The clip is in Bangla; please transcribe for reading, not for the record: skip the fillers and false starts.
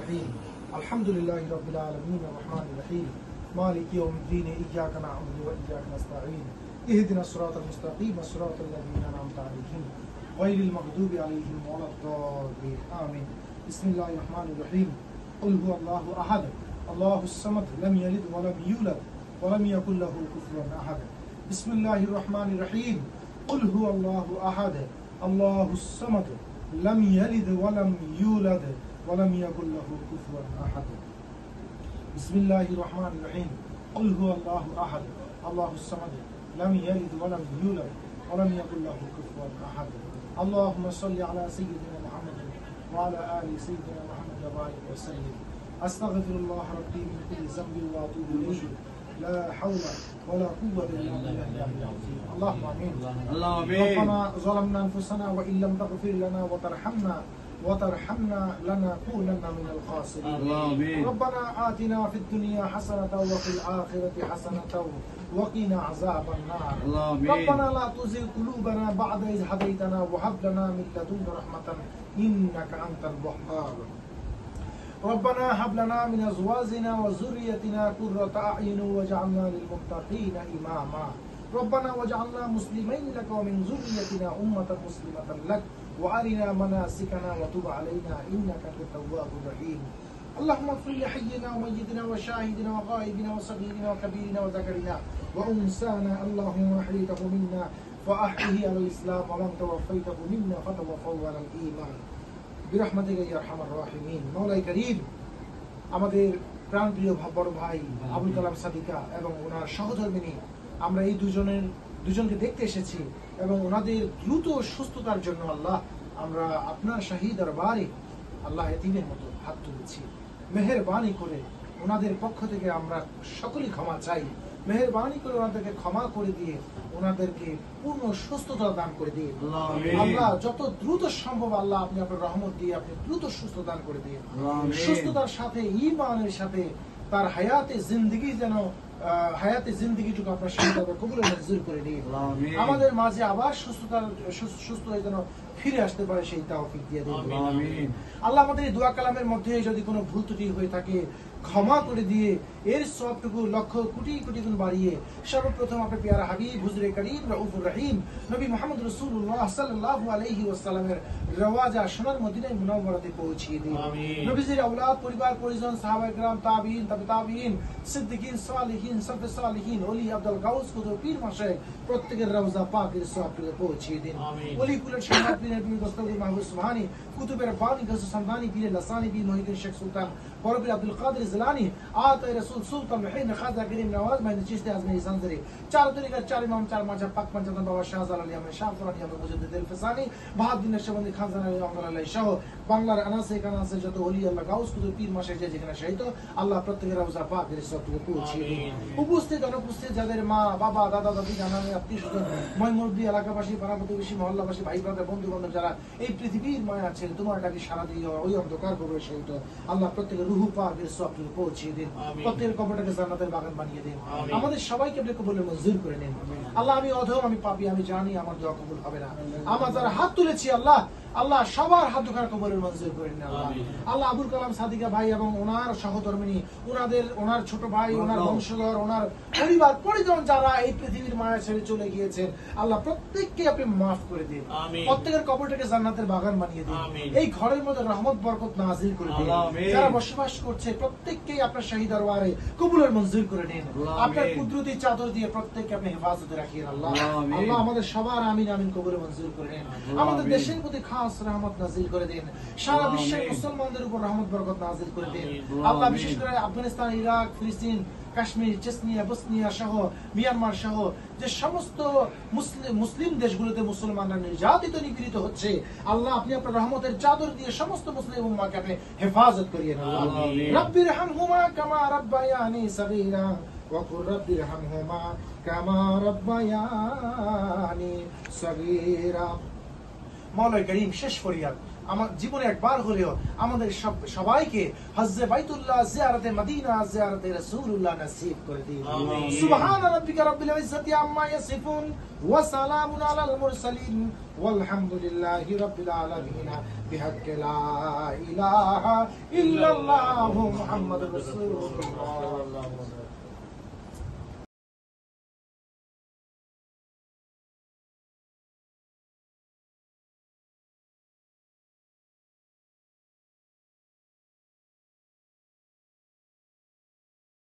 الرحيم الحمد لله رب العالمين الرحمن الرحيم مالك يوم الدين إياك نعبد وإياك نستعين اهدنا الصراط المستقيم صراط الذين أنعمت عليهم غير المغضوب عليهم ولا الضالين آمين بسم الله الرحمن الرحيم قل هو الله أحد الله الصمد لم يلد ولم يولد ولم يكن له كفوا أحد بسم الله الرحمن الرحيم قل هو الله أحد الله الصمد لم يلد ولم يولد ولم يكن له كفوا أحد بسم الله الرحمن الرحيم قل هو الله أحد الله الصمد لم يلد ولم يولد ولم يكن له كفوا أحد اللهم صل على سيدنا محمد وعلى آل سيدنا محمد وبارك وسلم أستغفر الله ربي من كل ذنب وأتوب إليه لا حول ولا قوة إلا بالله العظيم اللهم آمين ربنا ظلمنا أنفسنا وإن لم تغفر لنا وترحمنا لنكونن من الخاسرين ربنا آتنا في الدنيا حسنة وفي الآخرة حسنة وقنا عذاب النار ربنا لا تزغ قلوبنا بعد إذ هديتنا وهب لنا من لدنك رحمة إنك أنت الوهاب ربنا هب لنا من أزواجنا وذريتنا قرة أعين واجعلنا للمتقين إماما ربنا واجعلنا مسلمين لك ومن ذريتنا أمة مسلمة لك وأرنا مناسكنا وتب علينا إنك أنت التواب الرحيم اللهم اغفر لحينا وميتنا وشاهدنا وغائبنا وصغيرنا وكبيرنا وذكرنا وأنسانا اللهم أحييته منا فأحيه على الإسلام ومن توفيته منا فتوفوا على الإيمان برحمتك يا أرحم الراحمين مولاي كريم আমাদের প্রাণপ্রিয় বড় ভাই আবুল কালাম সাদিকা এবং ওনার সহধর্মিনী আমরা এই দুজনকে দেখতে এসেছি এবং ওনাদের দ্রুত সুস্থতার জন্য আল্লাহ আমরা আপনার শাহী দরবারে আল্লাহ এতিমের মতো হাত তুলেছি মেহেরবানি করে ওনাদের পক্ষ থেকে আমরা সকলেই ক্ষমা চাই মেহেরবানি করে ওনাদেরকে ক্ষমা করে দিয়ে ওনাদেরকে পূর্ণ সুস্থতা দান করে দিয়ে আল্লাহ যত দ্রুত সম্ভব আল্লাহ আপনি আপনার রহমত দিয়ে আপনি দ্রুত সুস্থ দান করে দিয়ে সুস্থতার সাথে ঈমানের সাথে তার হায়াতে জিন্দেগিটুকু আপনার সাথে কবুল মঞ্জুর করে দিয়ে আমাদের মাঝে আবার সুস্থ হয়ে যেন ফিরে আসতে পারে সেই তৌফিক দিয়ে দিন আল্লাহ আমাদের এই দোয়া কালামের মধ্যে যদি কোনো ভুল ত্রুটি হয়ে থাকে ক্ষমা করে দিয়ে এর সবটুকু লক্ষ কোটি কোটি গুণ বাড়িয়ে সর্বপ্রথম আপনার পেয়ারা হাবিব হুজুরে করিম রাউফুর রহিম নবী মুহাম্মদ রাসূলুল্লাহ সাল্লাল্লাহু আলাইহি ওয়াসাল্লামের রওয়াজা সোনার মদিনায় মুনাওয়ারাতে পৌঁছিয়ে দিন নবীজির আওলাদ পরিবার পরিজন সাহাবায়ে কেরাম তাবিঈন তাবিঈন সিদ্দিকিন সালিহিন সাফে সালিহিন ওলি আব্দুল গাউস কুতুব পীর মাশায়েখ প্রত্যেকের রওজা পাকের সবটুকু পৌঁছিয়ে দিন ওলি কুলের শাহাদ পীরের পীর দস্তগীর মাহবুব সুবহানী কুতুবের বানি গাছ সামদানি পীরের লাসানি পীর মুহিদ্দিন শেখ সুলতান বরবীর আব্দুল কাদের জিলানী আতায়ে রাসূল সুলতান মুহিন খাজা করিম নওয়াজ মাইন চিশতি আজমিরি সানজরি চার তরিকার চার ইমাম চার মাযহাব পাক পঞ্চতন বাবা শাহজালাল আলী আহমদ শাহ ফরানী আহমদ মুজাদ্দিদ আল ফিসানি বাহাউদ্দিন নকশবন্দি খানজান আলী রহমাতুল্লাহ সহ বাংলার আনাসে কানাসে যত ওলি আল্লাহ গাউস কুতুব পীর মাশায়েখ যেখানে শহীদ আল্লাহ প্রত্যেকের রওজা পাকের সবটুকু পৌঁছিয়ে দিন উপস্থিত অনুপস্থিত যাদের মা বাবা দাদা দাদি নানা আত্মীয় স্বজন ময়মুরবি এলাকাবাসী পাড়া প্রতিবেশী মহল্লাবাসী ভাই ব্রাদার বন্ধু বান্ধব যারা এই পৃথিবীর মায়া আছেন তোমার ডাকে সারা দিয়ে ওই অন্ধকার কবরের শহীদ আল্লাহ প্রত্যেকের রুহু পাকের সবটুকু পৌঁছিয়ে দিন প্রত্যেকের কবরটাকে জান্নাতের বাগান বানিয়ে দিন আমাদের সবাইকে আপনি কবুল মঞ্জুর করে নিন আল্লাহ আমি অধম আমি পাপী আমি জানি আমার দোয়া কবুল হবে না আমার যারা হাত তুলেছি আল্লাহ সবার হাত দুখানা কবরের মঞ্জুর করে নিন আল্লাহ আবুল কালাম সাদিকা ভাই এবং ওনার সহধর্মিনী ওনার ছোট ভাই ওনার বংশধর ওনার পরিবার পরিজন যারা এই পৃথিবীর মায়া ছেড়ে চলে গিয়েছেন আল্লাহ প্রত্যেককে আপনি মাফ করে দিন প্রত্যেকের কবরটাকে জান্নাতের বাগান বানিয়ে দিন এই ঘরের মধ্যে রহমত বরকত নাযিল করে দিন যারা বসবাস করছে প্রত্যেককেই আপনার শাহী দরবারে কবুলের মঞ্জুর করে নিন আপনার কুদরতি চাদর দিয়ে প্রত্যেককে আপনি হেফাজতে রাখিয়েন আল্লাহ আমাদের সবার আমিন আমিন কবুলের মঞ্জুর করে নিন আমাদের দেশের প্রতি খাস রহমত নাযিল করে দিন সারা বিশ্বের মুসলমানদের উপর রহমত বরকত নাযিল করে দিন আল্লাহ বিশেষ করে আফগানিস্তান ইরাক ফিলিস্তিন কাশ্মীর চেচনিয়া বসনিয়া সহ মিয়ানমার সহ যে সমস্ত মুসলিম দেশগুলোতে মুসলমানরা নির্যাতিত নিপীড়িত হচ্ছে আল্লাহ আপনি আপনার রহমতের চাদর দিয়ে সমস্ত মুসলিম উম্মাহকে আপনি হেফাজত করিয়েন রাব্বিরহামহুমা কামা রাব্বায়ানি সগীরা ওয়া কুর রাব্বিরহামহুমা কামা রাব্বায়ানি সগীরা মওলাই করিম শেষ ফরিয়াদ আমার জীবনে একবার হলেও আমাদের সবাইকে হজ্জে বাইতুল্লাহ, জিয়ারতে মদিনা, জিয়ারতে রাসূলুল্লাহ নসিব করে দিন। সুবহান রাব্বিকা রাব্বিল ইজ্জাতি আম্মা ইয়াসিফুন ওয়া সালামুন আলাল মুরসালিন ওয়ালহামদুলিল্লাহি রাব্বিল আলামিন বিহাক্কি লা ইলাহা ইল্লাল্লাহু মুহাম্মাদুর রাসূলুল্লাহ।